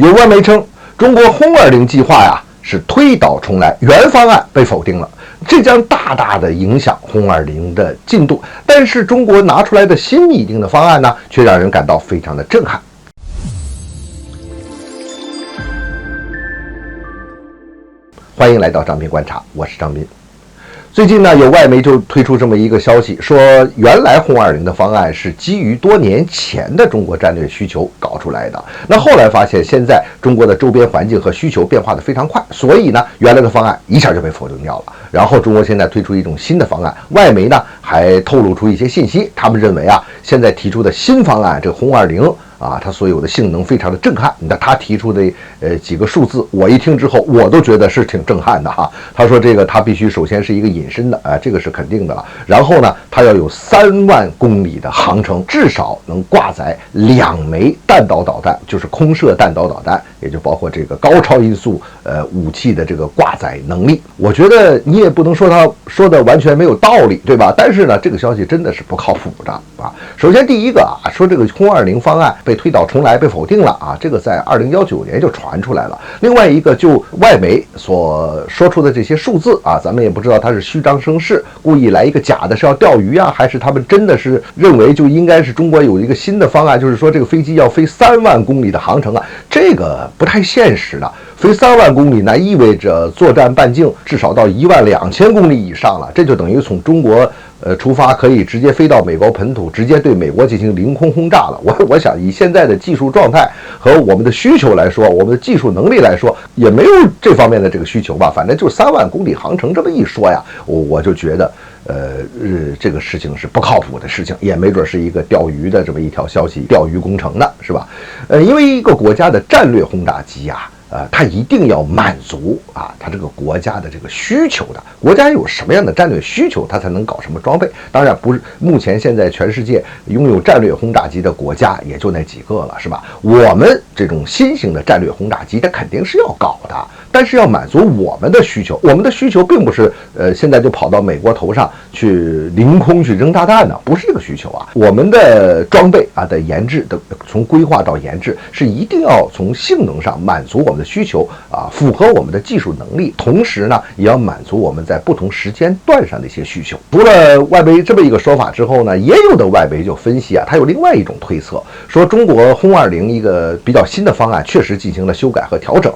有外媒称，中国轰20计划呀是推倒重来，原方案被否定了，这将大大的影响轰20的进度。但是中国拿出来的新拟定的方案呢，却让人感到非常的震撼。欢迎来到张斌观察，我是张斌。最近呢，有外媒就推出这么一个消息，说原来轰20的方案是基于多年前的中国战略需求搞出来的。那后来发现，现在中国的周边环境和需求变化的非常快，所以呢，原来的方案一下就被否定掉了。然后中国现在推出一种新的方案，外媒呢还透露出一些信息，他们认为啊，现在提出的新方案，这个轰20啊，它所有的性能非常的震撼。那他提出的几个数字，我一听之后，我都觉得是挺震撼的哈。他说这个它必须首先是一个隐身的，这个是肯定的了。然后呢，它要有3万公里的航程，至少能挂载2枚弹道导弹，就是空射弹道导弹，也就包括这个高超音速武器的这个挂载能力。我觉得你也不能说他说的完全没有道理，对吧？但是呢，这个消息真的是不靠谱的啊。首先第一个啊，说这个轰20方案被推倒重来，被否定了啊，这个在2019年就传出来了。另外一个，就外媒所说出的这些数字啊，咱们也不知道他是虚张声势，故意来一个假的是要钓鱼啊，还是他们真的是认为就应该是中国有一个新的方案，就是说这个飞机要飞3万公里的航程啊，这个不太现实的。飞3万公里，那意味着作战半径至少到12000公里以上了，这就等于从中国出发，可以直接飞到美国本土，直接对美国进行凌空轰炸了。我想以现在的技术状态和我们的需求来说，我们的技术能力来说，也没有这方面的这个需求吧。反正就3万公里航程这么一说呀，我就觉得这个事情是不靠谱的事情，也没准是一个钓鱼的这么一条消息，钓鱼工程的是吧？因为一个国家的战略轰炸机呀，它一定要满足啊，它这个国家的这个需求的。国家有什么样的战略需求，它才能搞什么装备。当然不是，目前现在全世界拥有战略轰炸机的国家也就那几个了，是吧？我们这种新型的战略轰炸机，它肯定是要搞的，但是要满足我们的需求。我们的需求并不是现在就跑到美国头上去凌空去扔炸弹呢，不是这个需求啊。我们的装备啊的研制的，从规划到研制，是一定要从性能上满足我们的需求啊，符合我们的技术能力，同时呢，也要满足我们在不同时间段上的一些需求。除了外媒这么一个说法之后呢，也有的外媒就分析啊，它有另外一种推测，说中国轰20一个比较新的方案确实进行了修改和调整，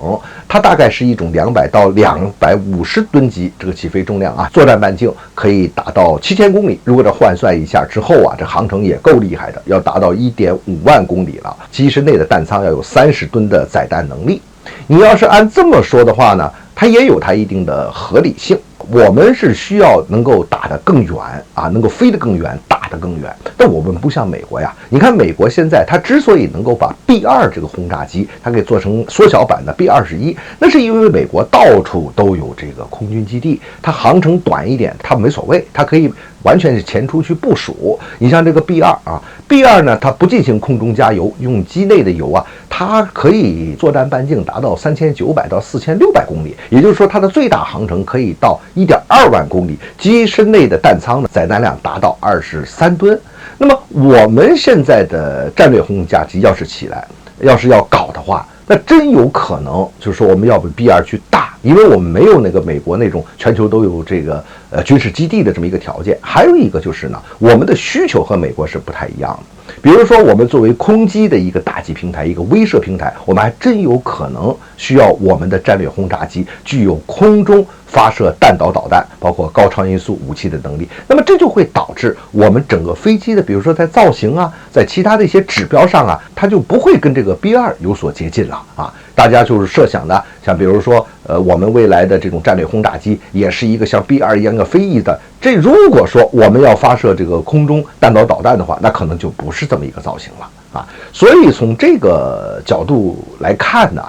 它大概是一种200到250吨级这个起飞重量啊，作战半径可以达到7000公里。如果这换算一下之后啊，这航程也够厉害的，要达到1.5万公里了。机身内的弹舱要有30吨的载弹能力。你要是按这么说的话呢，它也有它一定的合理性。我们是需要能够打得更远啊，能够飞得更远，打得更远。但我们不像美国呀，你看美国现在它之所以能够把 B2 这个轰炸机它给做成缩小版的 B21，那是因为美国到处都有这个空军基地，它航程短一点它没所谓，它可以完全是前出去部署。你像这个 B2 啊，B2 呢，它不进行空中加油，用机内的油啊，它可以作战半径达到3900到4600公里，也就是说它的最大航程可以到1.2万公里，机身内的弹舱的载弹量达到23吨。那么我们现在的战略轰炸机要是起来，要是要搞的话，那真有可能就是说我们要比 B2 去大，因为我们没有那个美国那种全球都有这个军事基地的这么一个条件。还有一个就是呢，我们的需求和美国是不太一样的。比如说我们作为空机的一个打击平台，一个威慑平台，我们还真有可能需要我们的战略轰炸机具有空中发射弹道导弹，包括高超音速武器的能力。那么这就会导致我们整个飞机的，比如说在造型啊，在其他的一些指标上啊，它就不会跟这个 B2 有所接近了啊。大家就是设想的，像比如说我们未来的这种战略轰炸机也是一个像 B2 一样的飞翼的。这如果说我们要发射这个空中弹道导弹的话，那可能就不是这么一个造型了啊。所以从这个角度来看呢，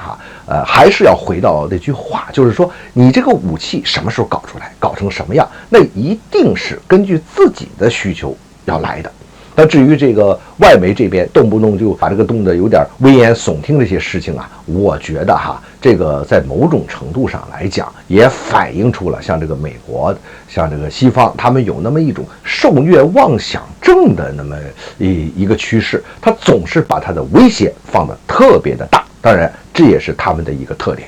还是要回到那句话，就是说你这个武器什么时候搞出来，搞成什么样，那一定是根据自己的需求要来的。那至于这个外媒这边动不动就把这个弄得有点危言耸听这些事情啊，我觉得这个在某种程度上来讲，也反映出了像这个美国、像这个西方，他们有那么一种受虐妄想症的那么一个趋势，他总是把他的威胁放得特别的大。当然，这也是他们的一个特点。